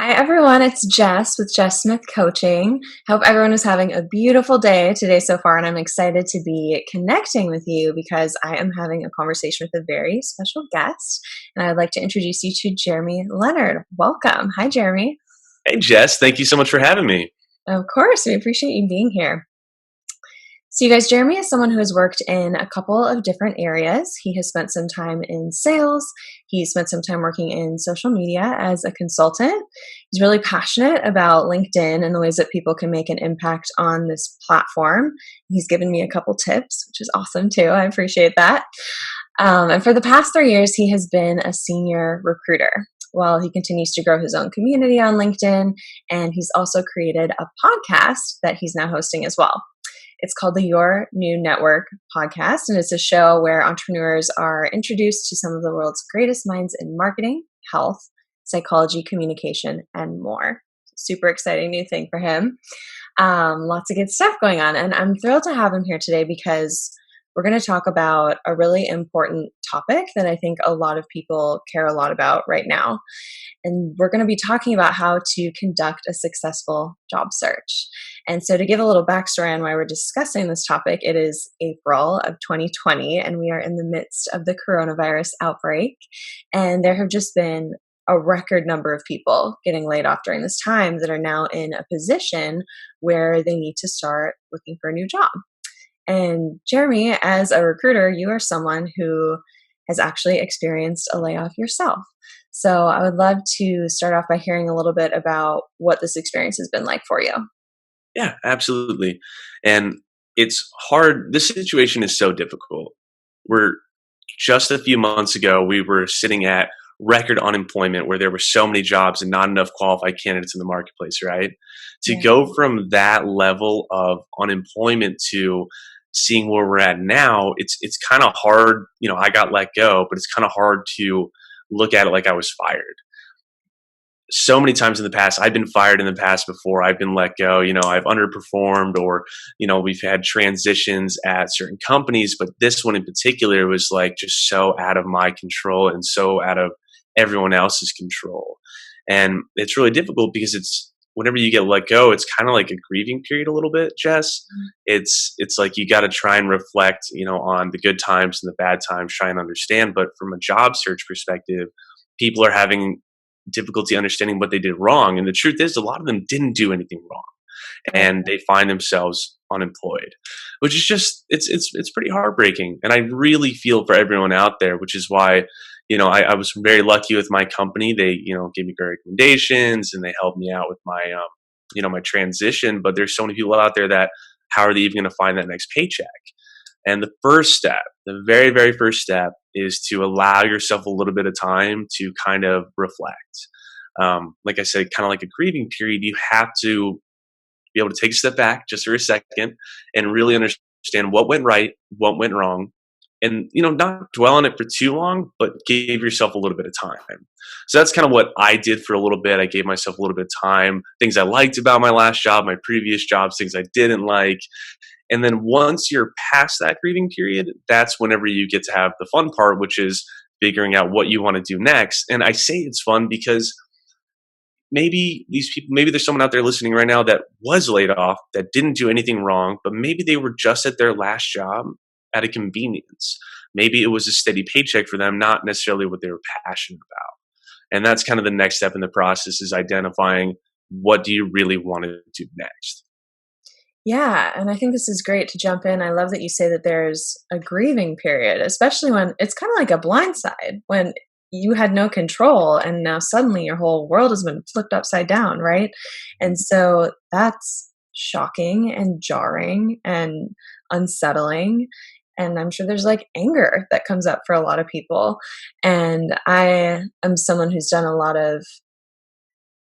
Hi, everyone. It's Jess with Jess Smith Coaching. Hope everyone is having a beautiful day today so far, and I'm excited to be connecting with you because I am having a conversation with a very special guest, and I would like to introduce you to Jeremy Leonard. Welcome. Hi, Jeremy. Hey, Jess, thank you so much for having me. Of course, we appreciate you being here. So, you guys, Jeremy is someone who has worked in a couple of different areas. He has spent some time in sales. He spent some time working in social media as a consultant. He's really passionate about LinkedIn and the ways that people can make an impact on this platform. He's given me a couple tips, which is awesome too. I appreciate that. And for the past 3 years, he has been a senior recruiter. While he continues to grow his own community on LinkedIn, and he's also created a podcast that he's now hosting as well. It's called the Your New Network podcast, and it's a show where entrepreneurs are introduced to some of the world's greatest minds in marketing, health, psychology, communication, and more. Super exciting new thing for him. Lots of good stuff going on, and I'm thrilled to have him here today because we're going to talk about a really important topic that I think a lot of people care a lot about right now. And we're going to be talking about how to conduct a successful job search. And so, to give a little backstory on why we're discussing this topic, it is April of 2020, and we are in the midst of the coronavirus outbreak. And there have just been a record number of people getting laid off during this time that are now in a position where they need to start looking for a new job. And Jeremy, as a recruiter, you are someone who has actually experienced a layoff yourself. So I would love to start off by hearing a little bit about what this experience has been like for you. Yeah, absolutely. And it's hard. This situation is so difficult. We're just a few months ago, we were sitting at record unemployment where there were so many jobs and not enough qualified candidates in the marketplace, right? To Yeah. go from that level of unemployment to seeing where we're at now, it's kind of hard. I got let go, but it's kind of hard to look at it like I was fired. So many times in the past, I've been fired in the past before. I've been let go. I've underperformed, or we've had transitions at certain companies, but this one in particular was like just so out of my control and so out of everyone else's control. And it's really difficult because it's whenever you get let go, it's kind of like a grieving period a little bit, Jess. It's like you got to try and reflect, on the good times and the bad times, try and understand. But from a job search perspective, people are having difficulty understanding what they did wrong. And the truth is, a lot of them didn't do anything wrong, Right. and they find themselves unemployed, which is just it's pretty heartbreaking. And I really feel for everyone out there, which is why I was very lucky with my company. They gave me great recommendations and they helped me out with my my transition. But there's so many people out there that how are they even going to find that next paycheck? And the first step, the very, very first step, is to allow yourself a little bit of time to kind of reflect. Like I said, kind of like a grieving period, you have to be able to take a step back just for a second and really understand what went right, what went wrong, and not dwell on it for too long, but give yourself a little bit of time. So that's kind of what I did for a little bit. I gave myself a little bit of time, things I liked about my last job, my previous jobs, things I didn't like. And then once you're past that grieving period, that's whenever you get to have the fun part, which is figuring out what you want to do next. And I say it's fun because maybe there's someone out there listening right now that was laid off, that didn't do anything wrong, but maybe they were just at their last job at a convenience. Maybe it was a steady paycheck for them, not necessarily what they were passionate about. And that's kind of the next step in the process, is identifying what do you really want to do next. Yeah, and I think this is great to jump in. I love that you say that there's a grieving period, especially when it's kind of like a blindside when you had no control and now suddenly your whole world has been flipped upside down, right? And so that's shocking and jarring and unsettling. And I'm sure there's like anger that comes up for a lot of people. And I am someone who's done a lot of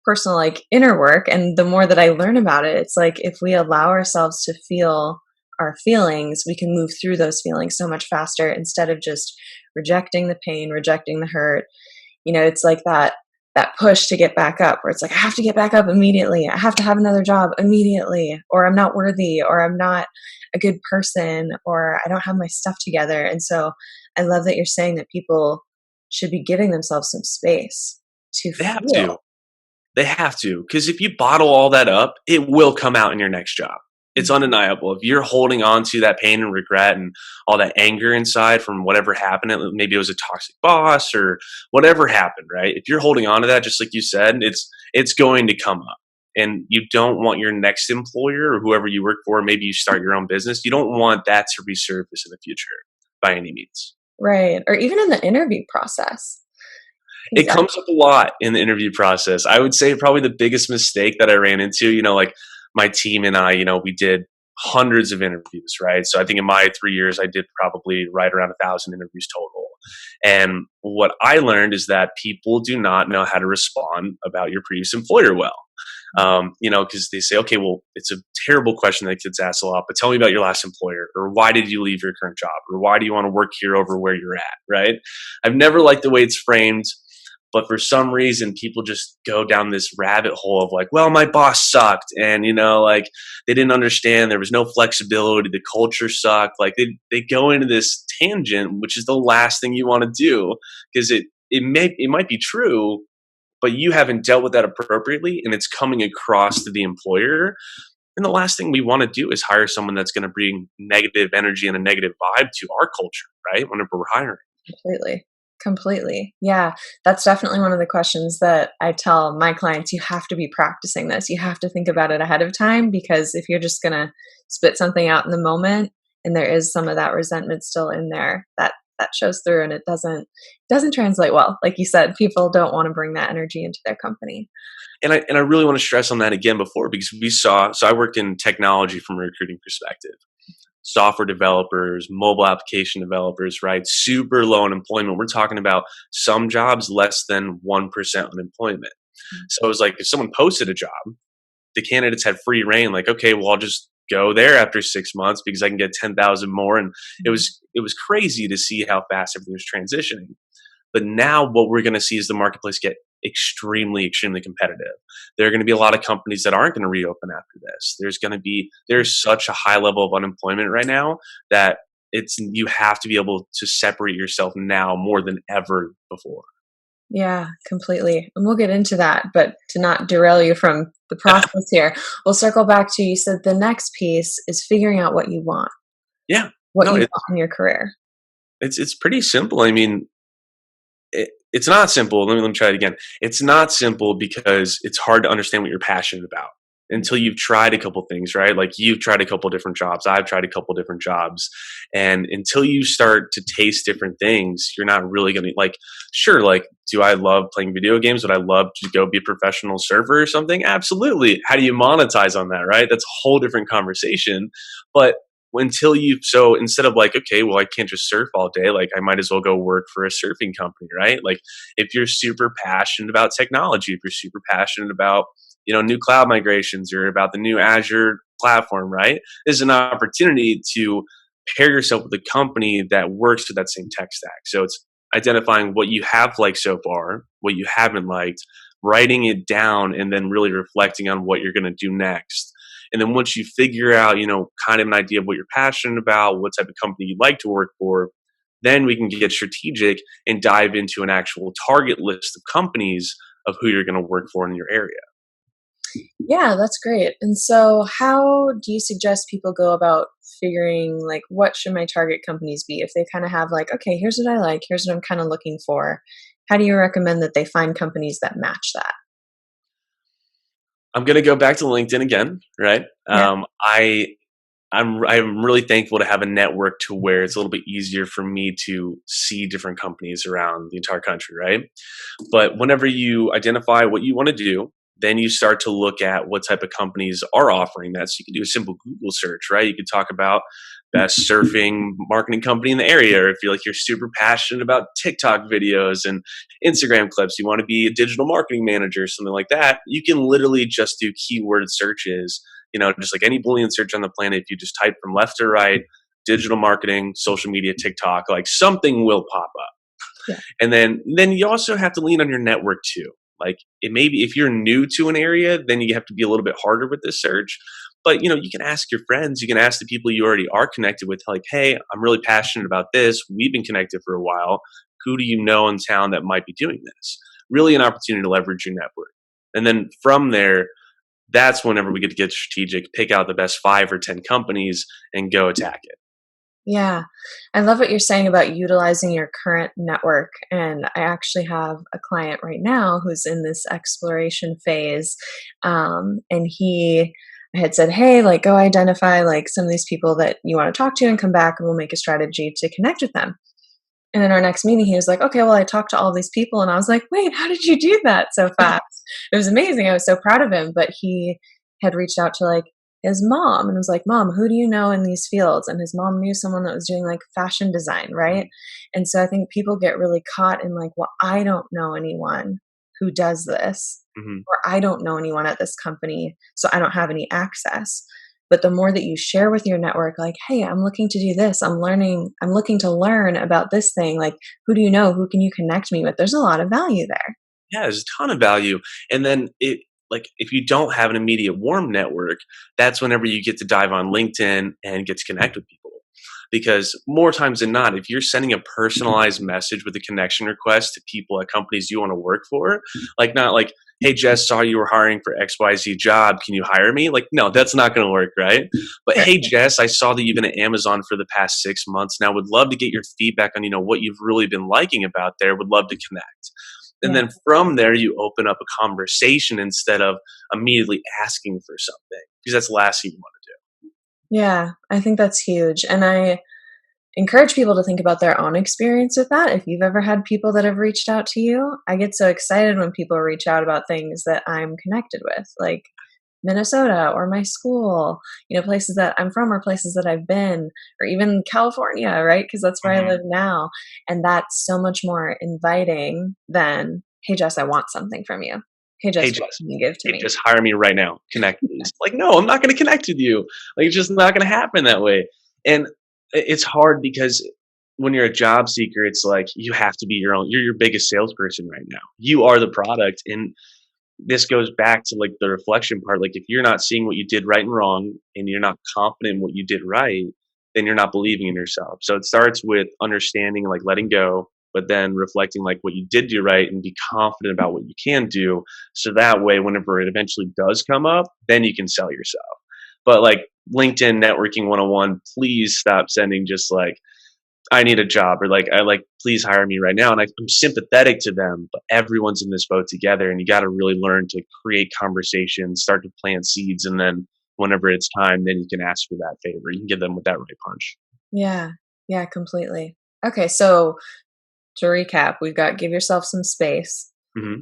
personal like inner work, and the more that I learn about it, it's like if we allow ourselves to feel our feelings, we can move through those feelings so much faster instead of just rejecting the pain, rejecting the hurt. It's like that push to get back up, where it's like I have to get back up immediately, I have to have another job immediately, or I'm not worthy, or I'm not a good person, or I don't have my stuff together. And so I love that you're saying that people should be giving themselves some space to They have to. feel. They have to, because if you bottle all that up, it will come out in your next job. It's Mhm. undeniable. If you're holding on to that pain and regret and all that anger inside from whatever happened, maybe it was a toxic boss or whatever happened, right? If you're holding on to that, just like you said, it's going to come up. And you don't want your next employer or whoever you work for, maybe you start your own business, you don't want that to resurface in the future by any means. Right, or even in the interview process. It Exactly. comes up a lot in the interview process. I would say probably the biggest mistake that I ran into, like my team and I, we did hundreds of interviews, right? So I think in my 3 years, I did probably right around 1,000 interviews total. And what I learned is that people do not know how to respond about your previous employer well. Because they say, okay, well, it's a terrible question that gets asked a lot, but tell me about your last employer, or why did you leave your current job, or why do you want to work here over where you're at, right? I've never liked the way it's framed, but for some reason, people just go down this rabbit hole of like, well, my boss sucked. And, like they didn't understand there was no flexibility. The culture sucked. Like they go into this tangent, which is the last thing you want to do because it might be true, but you haven't dealt with that appropriately and it's coming across to the employer. And the last thing we want to do is hire someone that's going to bring negative energy and a negative vibe to our culture, right? Whenever we're hiring. Completely. Completely. Yeah. That's definitely one of the questions that I tell my clients. You have to be practicing this. You have to think about it ahead of time because if you're just going to spit something out in the moment and there is some of that resentment still in there, that shows through and it doesn't translate well. Like you said, people don't want to bring that energy into their company. And I really want to stress on that again before because so I worked in technology from a recruiting perspective. Software developers, mobile application developers, right? Super low unemployment. We're talking about some jobs less than 1% unemployment. So it was like if someone posted a job, the candidates had free reign, like, okay, well, I'll just go there after 6 months because I can get 10,000 more. And it was crazy to see how fast everything was transitioning. But now what we're going to see is the marketplace get extremely, extremely competitive. There are going to be a lot of companies that aren't going to reopen after this. There's such a high level of unemployment right now that you have to be able to separate yourself now more than ever before. Yeah, completely. And we'll get into that, but to not derail you from the process here, we'll circle back to you said the next piece is figuring out Yeah. what No, you want in your career. it's pretty simple. I mean, it's not simple. Let me try it again. It's not simple because it's hard to understand what you're passionate about until you've tried a couple things, right? Like you've tried a couple different jobs. I've tried a couple different jobs. And until you start to taste different things, you're not really going to like, sure, like, do I love playing video games? Would I love to go be a professional surfer or something? Absolutely. How do you monetize on that, right? That's a whole different conversation. But so instead of like, okay, well, I can't just surf all day, like I might as well go work for a surfing company, right? Like if you're super passionate about technology, if you're super passionate about new cloud migrations or about the new Azure platform, right? There's an opportunity to pair yourself with a company that works with that same tech stack. So it's identifying what you have liked so far, what you haven't liked, writing it down, and then really reflecting on what you're going to do next. And then once you figure out, kind of an idea of what you're passionate about, what type of company you'd like to work for, then we can get strategic and dive into an actual target list of companies of who you're going to work for in your area. Yeah, that's great. And so how do you suggest people go about figuring like what should my target companies be if they kind of have like, okay, here's what I like, here's what I'm kind of looking for. How do you recommend that they find companies that match that? I'm going to go back to LinkedIn again, right? Yeah. I'm really thankful to have a network to where it's a little bit easier for me to see different companies around the entire country, right? But whenever you identify what you want to do, then you start to look at what type of companies are offering that. So you can do a simple Google search, right? You could talk about best surfing marketing company in the area, or if you're super passionate about TikTok videos and Instagram clips, you want to be a digital marketing manager, something like that, you can literally just do keyword searches, just like any Boolean search on the planet. If you just type from left to right, digital marketing, social media, TikTok, like something will pop up. Yeah. And then you also have to lean on your network too. Like it may be if you're new to an area, then you have to be a little bit harder with this search. But you can ask your friends, you can ask the people you already are connected with, like, hey, I'm really passionate about this. We've been connected for a while. Who do you know in town that might be doing this? Really an opportunity to leverage your network. And then from there, that's whenever we get strategic, pick out the best 5 or 10 companies and go attack it. Yeah. I love what you're saying about utilizing your current network. And I actually have a client right now who's in this exploration phase. And I had said, hey, like, go identify like some of these people that you want to talk to and come back and we'll make a strategy to connect with them. And in our next meeting, he was like, okay, well, I talked to all these people. And I was like, wait, how did you do that so fast? It was amazing. I was so proud of him. But he had reached out to like his mom and was like, Mom, who do you know in these fields? And his mom knew someone that was doing like fashion design, right? And so I think people get really caught in like, well, I don't know anyone who does this, Hmm. or I don't know anyone at this company, so I don't have any access. But the more that you share with your network, like, hey, I'm looking to do this, I'm looking to learn about this thing, like, who do you know? Who can you connect me with? There's a lot of value there. Yeah, there's a ton of value. And then like if you don't have an immediate warm network, that's whenever you get to dive on LinkedIn and get to connect with people. Because more times than not, if you're sending a personalized message with a connection request to people at companies you want to work for, like not like, hey Jess, saw you were hiring for XYZ job. Can you hire me? Like, no, that's not gonna work, right? But Right. hey Jess, I saw that you've been at Amazon for the past 6 months. Now would love to get your feedback on, what you've really been liking about there. Would love to connect. And Yeah. then from there, you open up a conversation instead of immediately asking for something because that's the last thing you want to Yeah. I think that's huge. And I encourage people to think about their own experience with that. If you've ever had people that have reached out to you, I get so excited when people reach out about things that I'm connected with, like Minnesota or my school, places that I'm from or places that I've been, or even California, right? Because that's where I do. live now. And that's so much more inviting than, hey, Jess, I want something from you. Hey, Hey, Jess, what Jess, can you give to hey, me? just hire me right now. Connect, please. Like, no, I'm not going to connect with you. Like, it's just not going to happen that way. And it's hard because when you're a job seeker, it's like you have to be you're your biggest salesperson right now. You are the product. And this goes back to like the reflection part. Like, if you're not seeing what you did right and wrong and you're not confident in what you did right, then you're not believing in yourself. So it starts with understanding, like letting go, but then reflecting like what you did do right and be confident about what you can do. So that way, whenever it eventually does come up, then you can sell yourself. But like LinkedIn networking 101, please stop sending just like, I need a job or like, I like, please hire me right now. And I'm sympathetic to them, but everyone's in this boat together and you got to really learn to create conversations, start to plant seeds. And then whenever it's time, then you can ask for that favor. You can give them with that right punch. Yeah. Yeah, completely. Okay. So to recap, we've got give yourself some space, Hmm.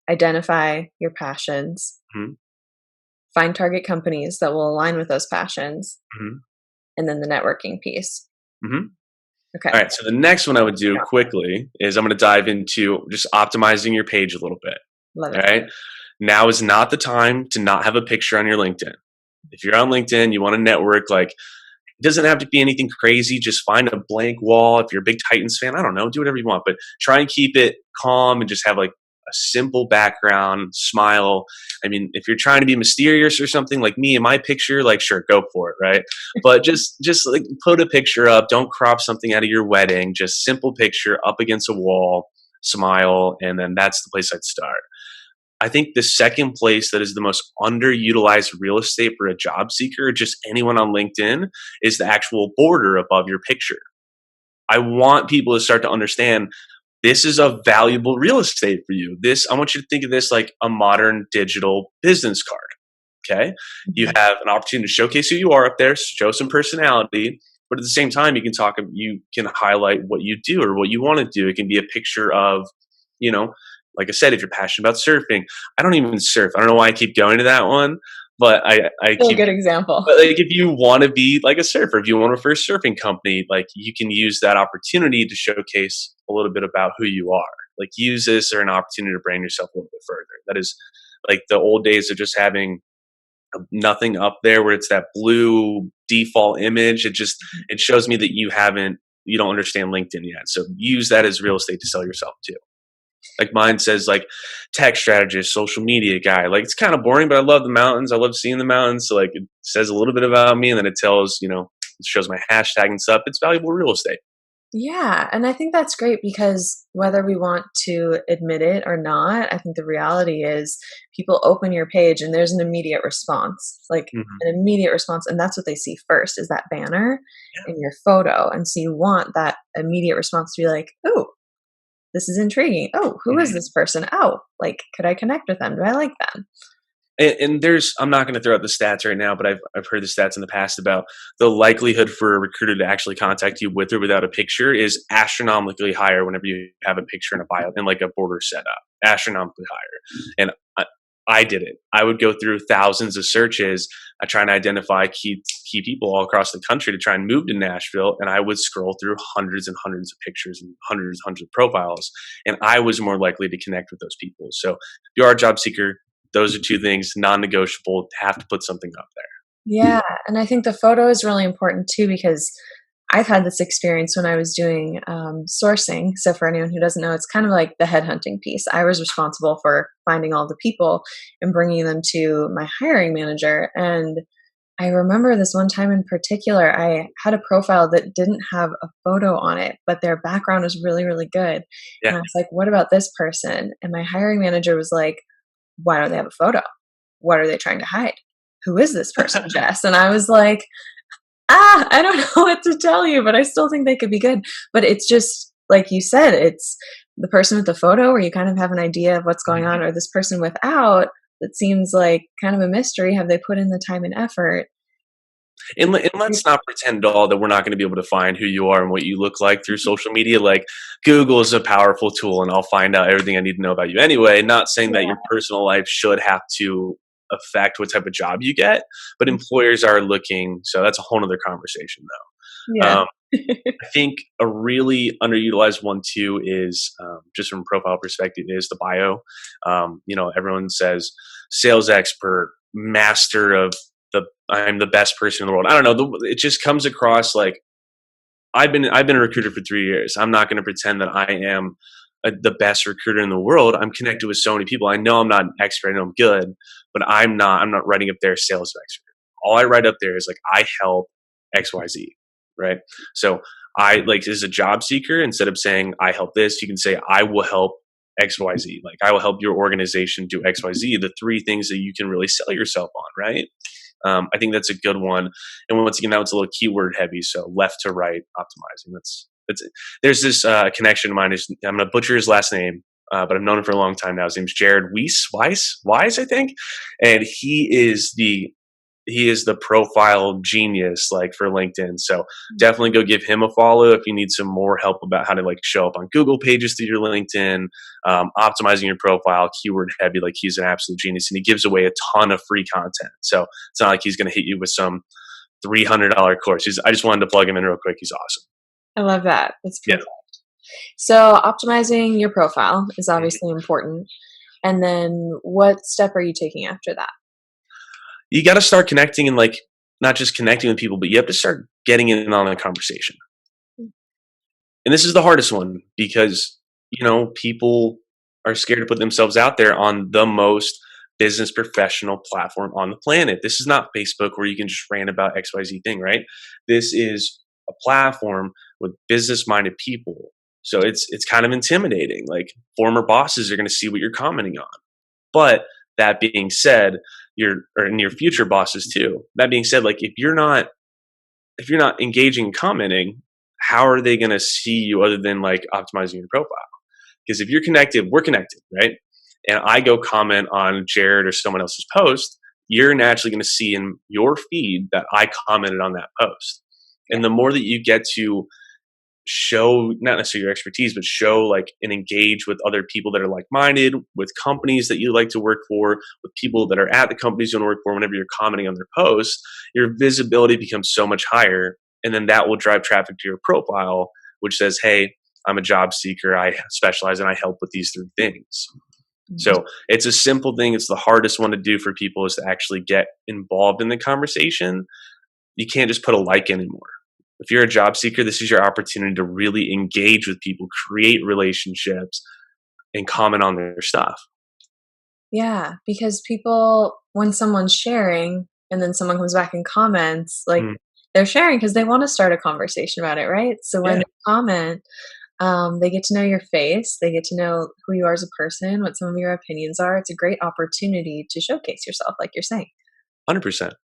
identify your passions, Hmm. find target companies that will align with those passions, Hmm. and then the networking piece. Hmm. Okay. All right. So the next one I would do quickly is I'm going to dive into just optimizing your page a little bit. Love All it. right. Now is not the time to not have a picture on your LinkedIn. If you're on LinkedIn, you want to network, like, it doesn't have to be anything crazy. Just find a blank wall. If you're a big Titans fan, I don't know, do whatever you want, but try and keep it calm and just have like a simple background, smile. I mean, if you're trying to be mysterious or something like me in my picture, like sure, go for it, right? But just like put a picture up. Don't crop something out of your wedding. Just simple picture up against a wall, smile, and then that's the place I'd start. I think the second place that is the most underutilized real estate for a job seeker, or just anyone on LinkedIn, is the actual border above your picture. I want people to start to understand this is a valuable real estate for you. I want you to think of this like a modern digital business card. Okay. You Mhm. have an opportunity to showcase who you are up there, show some personality, but at the same time, you can highlight what you do or what you want to do. It can be a picture of, you know, like I said, if you're passionate about surfing, I don't even surf. I don't know why I keep going to that one, but I Still a keep, good example. but like if you want to be like a surfer, if you want to first surfing company, like you can use that opportunity to showcase a little bit about who you are. Like use this or an opportunity to brand yourself a little bit further. That is like the old days of just having nothing up there where it's that blue default image. It shows me that you don't understand LinkedIn yet. So use that as real estate to sell yourself too. Like mine says like tech strategist, social media guy. Like it's kind of boring, but I love the mountains. I love seeing the mountains. So like it says a little bit about me and then it shows my hashtag and stuff. It's valuable real estate. Yeah, and I think that's great because whether we want to admit it or not, I think the reality is people open your page and there's an immediate response, like Mhm. an immediate response, and that's what they see first is that banner in your photo. And so you want that immediate response to be like, "Oh, this is intriguing. Oh, who is Mhm. this person? Oh, like could I connect with them? Do I like them?" And there's I'm not gonna throw out the stats right now, but I've heard the stats in the past about the likelihood for a recruiter to actually contact you with or without a picture is astronomically higher whenever you have a picture in a bio and like a border set up, astronomically higher. And I did it. I would go through thousands of searches. I try and identify key people all across the country to try and move to Nashville, and I would scroll through hundreds and hundreds of pictures and hundreds of profiles, and I was more likely to connect with those people. So if you are a job seeker, those are two things non-negotiable. Have to put something up there. Yeah, and I think the photo is really important too because I've had this experience when I was doing sourcing. So, for anyone who doesn't know, it's kind of like the headhunting piece. I was responsible for finding all the people and bringing them to my hiring manager. And I remember this one time in particular, I had a profile that didn't have a photo on it, but their background was really, really good. Yeah. And I was like, what about this person? And my hiring manager was like, why don't they have a photo? What are they trying to hide? Who is this person, Jess? And I was like, I don't know what to tell you, but I still think they could be good. But it's just like you said, it's the person with the photo where you kind of have an idea of what's going on, Mhm. or this person without that seems like kind of a mystery. Have they put in the time and effort? And let's not pretend at all that we're not going to be able to find who you are and what you look like through social media. Like Google is a powerful tool, and I'll find out everything I need to know about you anyway. Not saying that your Yeah. personal life should have to affect what type of job you get, but employers are looking. So that's a whole other conversation, though. Yeah. I think a really underutilized one too is just from a profile perspective is the bio. Everyone says sales expert, master of the I'm the best person in the world. I don't know. It just comes across like I've been a recruiter for 3 years. I'm not going to pretend that I am the best recruiter in the world. I'm connected with so many people. I know I'm not an expert. I know I'm good, but I'm not. I'm not writing up there sales expert. All I write up there is like I help X Y Z, right? So I like as a job seeker, instead of saying I help this, you can say I will help XYZ. Like I will help your organization do XYZ. The three things that you can really sell yourself on, right? I think that's a good one. And once again, that was a little keyword heavy. So left to right optimizing. That's it. There's this connection of mine. I'm going to butcher his last name, but I've known him for a long time now. His name's Jared Weiss, I think. And he is the profile genius like for LinkedIn. So definitely go give him a follow if you need some more help about how to like show up on Google pages through your LinkedIn, optimizing your profile, keyword heavy. Like he's an absolute genius, and he gives away a ton of free content. So it's not like he's going to hit you with some $300 course. I just wanted to plug him in real quick. He's awesome. I love that. That's Yeah. perfect. So, optimizing your profile is Mhm. obviously important. And then, what step are you taking after that? You got to start connecting and like not just connecting with people, but you have to start getting in on the conversation. And this is the hardest one because people are scared to put themselves out there on the most business professional platform on the planet. This is not Facebook where you can just rant about XYZ thing, right? This is a platform with business minded people. So it's kind of intimidating. Like former bosses are going to see what you're commenting on. But that being said, and your future bosses too. That being said, like if you're not engaging and commenting, how are they going to see you other than like optimizing your profile? Because if you're connected, we're connected, right? And I go comment on Jared or someone else's post, you're naturally going to see in your feed that I commented on that post. Yeah. And the more that you get to show not necessarily your expertise, but show like and engage with other people that are like minded, with companies that you like to work for, with people that are at the companies you want to work for, whenever you're commenting on their posts, your visibility becomes so much higher. And then that will drive traffic to your profile, which says, hey, I'm a job seeker. I specialize and I help with these three things. Mhm. So it's a simple thing. It's the hardest one to do for people is to actually get involved in the conversation. You can't just put a like anymore. If you're a job seeker, this is your opportunity to really engage with people, create relationships, and comment on their stuff. Yeah, because people, when someone's sharing and then someone comes back and comments, like Mm. They're sharing because they wanna start a conversation about it, right? So when Yeah, they comment, they get to know your face, they get to know who you are as a person, what some of your opinions are. It's a great opportunity to showcase yourself, like you're saying. 100%.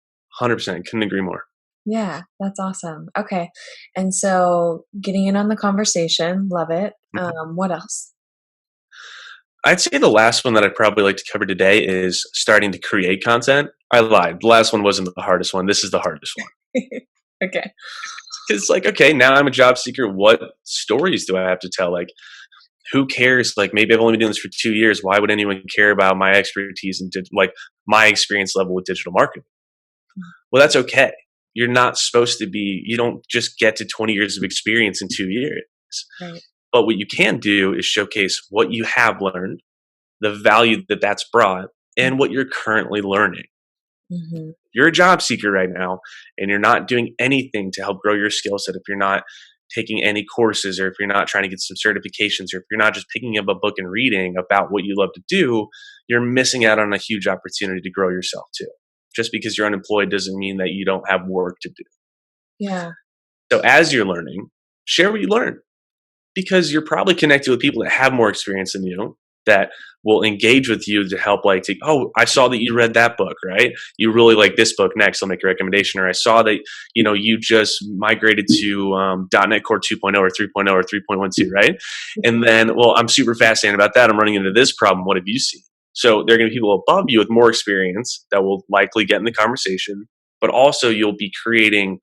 100%. Couldn't agree more. Yeah, that's awesome. Okay. And so getting in on the conversation, love it. Mhm. What else? I'd say the last one that I'd probably like to cover today is starting to create content. I lied. The last one wasn't the hardest one. This is the hardest one. Okay. Because, like, okay, now I'm a job seeker. What stories do I have to tell? Like, who cares? Like, maybe I've only been doing this for 2 years. Why would anyone care about my expertise and like my experience level with digital marketing? Well, that's okay. You're not supposed to be, you don't just get to 20 years of experience in 2 years. Right. But what you can do is showcase what you have learned, the value that that's brought, and what you're currently learning. Mm-hmm. You're a job seeker right now and you're not doing anything to help grow your skill set, if you're not taking any courses or if you're not trying to get some certifications or if you're not just picking up a book and reading about what you love to do, you're missing out on a huge opportunity to grow yourself too. Just because you're unemployed doesn't mean that you don't have work to do. Yeah. So as you're learning, share what you learn, because you're probably connected with people that have more experience than you, that will engage with you to help, like, take, oh, I saw that you read that book, right? You really like this book, next I'll make a recommendation. Or I saw that, you just migrated to .NET Core 2.0 or 3.0 or 3.12, right? And then, well, I'm super fascinated about that. I'm running into this problem. What have you seen? So there are going to be people above you with more experience that will likely get in the conversation, but also you'll be creating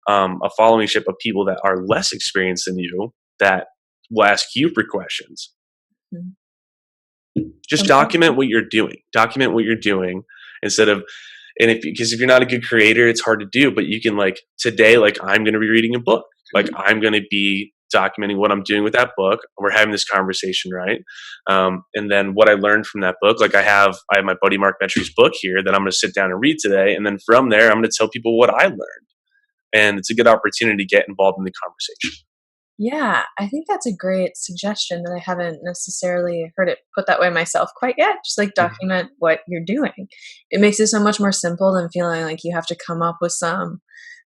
a followingship of people that are less experienced than you, that will ask you for questions. Mhm. Just Okay. document what you're doing. Document what you're doing instead of, and if, because if you're not a good creator, it's hard to do, but you can, like, today, like, I'm going to be reading a book. Like, I'm going to be documenting what I'm doing with that book. We're having this conversation, right? And then what I learned from that book, like, I have my buddy Mark Metry's book here that I'm going to sit down and read today. And then from there, I'm going to tell people what I learned. And it's a good opportunity to get involved in the conversation. Yeah, I think that's a great suggestion that I haven't necessarily heard it put that way myself quite yet. Just like Mhm. document what you're doing. It makes it so much more simple than feeling like you have to come up with some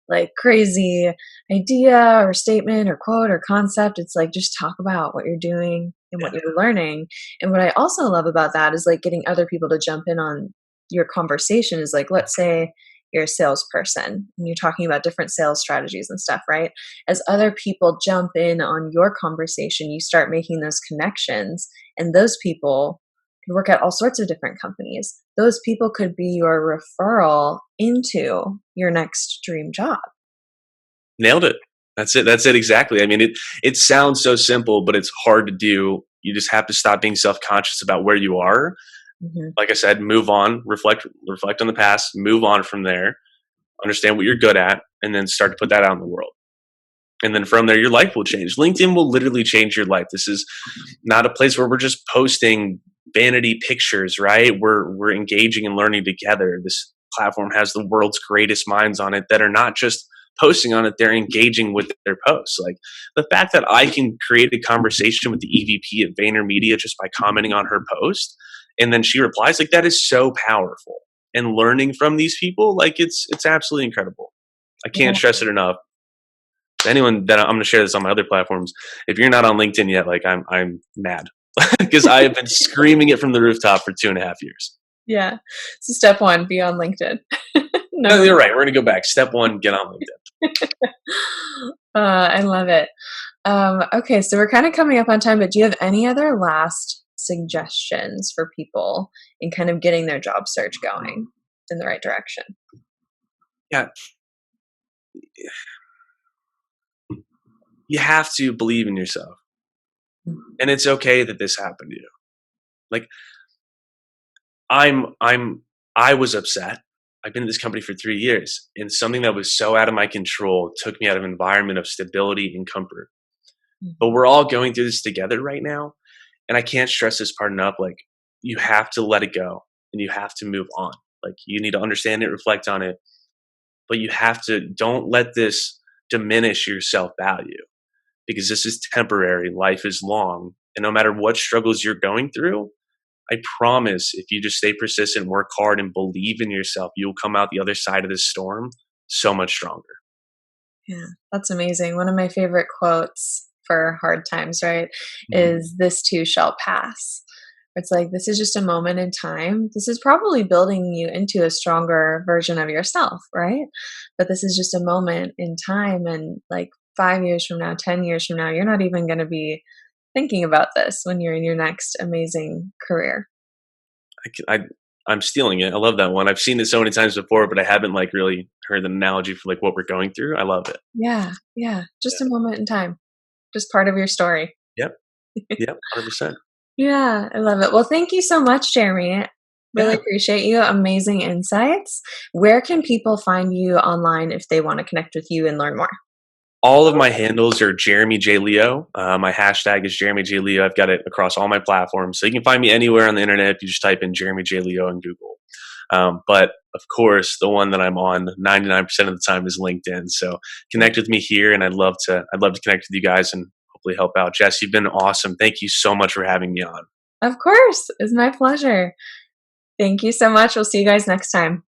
like crazy idea or statement or quote or concept. It's like just talk about what you're doing and what Yeah. you're learning. And what I also love about that is like getting other people to jump in on your conversation is like, let's say you're a salesperson and you're talking about different sales strategies and stuff, right? As other people jump in on your conversation, you start making those connections, and those people could work at all sorts of different companies. Those people could be your referral into your next dream job. Nailed it. That's it. That's it exactly. I mean, it sounds so simple, but it's hard to do. You just have to stop being self-conscious about where you are. Mhm. Like I said, move on, reflect on the past, move on from there, understand what you're good at, and then start to put that out in the world. And then from there, your life will change. LinkedIn will literally change your life. This is not a place where we're just posting vanity pictures, right? We're engaging and learning together. This platform has the world's greatest minds on it that are not just posting on it, they're engaging with their posts. Like, the fact that I can create a conversation with the EVP at VaynerMedia just by commenting on her post, and then she replies, like, that is so powerful. And learning from these people, like, it's absolutely incredible. I Yeah. can't stress it enough. Anyone that I'm going to share this on my other platforms, if you're not on LinkedIn yet, like, I'm mad because I have been screaming it from the rooftop for 2.5 years. Yeah. So step 1, be on LinkedIn. No, Number you're right. We're going to go back. Step one, get on LinkedIn. I love it. Okay, so we're kind of coming up on time, but do you have any other last suggestions for people in kind of getting their job search going in the right direction? Yeah, you have to believe in yourself, and it's okay that this happened to you. Like, I'm I was upset. I've been in this company for 3 years, and something that was so out of my control took me out of an environment of stability and comfort. But Mhm. we're all going through this together right now, and I can't stress this part enough. Like, you have to let it go, and you have to move on. Like, you need to understand it, reflect on it, but you have to, don't let this diminish your self value, because this is temporary. Life is long, and no matter what struggles you're going through, I promise, if you just stay persistent, work hard, and believe in yourself, you'll come out the other side of this storm so much stronger. Yeah, that's amazing. One of my favorite quotes for hard times, right, Mhm. is "This too shall pass." It's like, this is just a moment in time. This is probably building you into a stronger version of yourself, right? But this is just a moment in time. And like 5 years from now, 10 years from now, you're not even going to be thinking about this when you're in your next amazing career. I, c- I'm stealing it. I love that one. I've seen it so many times before, but I haven't like really heard the analogy for like what we're going through. I love it. Yeah. Yeah. Just a Yeah. moment in time, just part of your story. Yep. Yep. 100%. Yeah, I love it. Well, thank you so much, Jeremy. Really Yeah. appreciate you. Amazing insights. Where can people find you online if they want to connect with you and learn more? All of my handles are Jeremy J Leo. My hashtag is Jeremy J Leo. I've got it across all my platforms, so you can find me anywhere on the internet if you just type in Jeremy J Leo in Google. But of course, the one that I'm on 99% of the time is LinkedIn. So connect with me here, and I'd love to connect with you guys and hopefully help out. Jess, you've been awesome. Thank you so much for having me on. Of course, it's my pleasure. Thank you so much. We'll see you guys next time.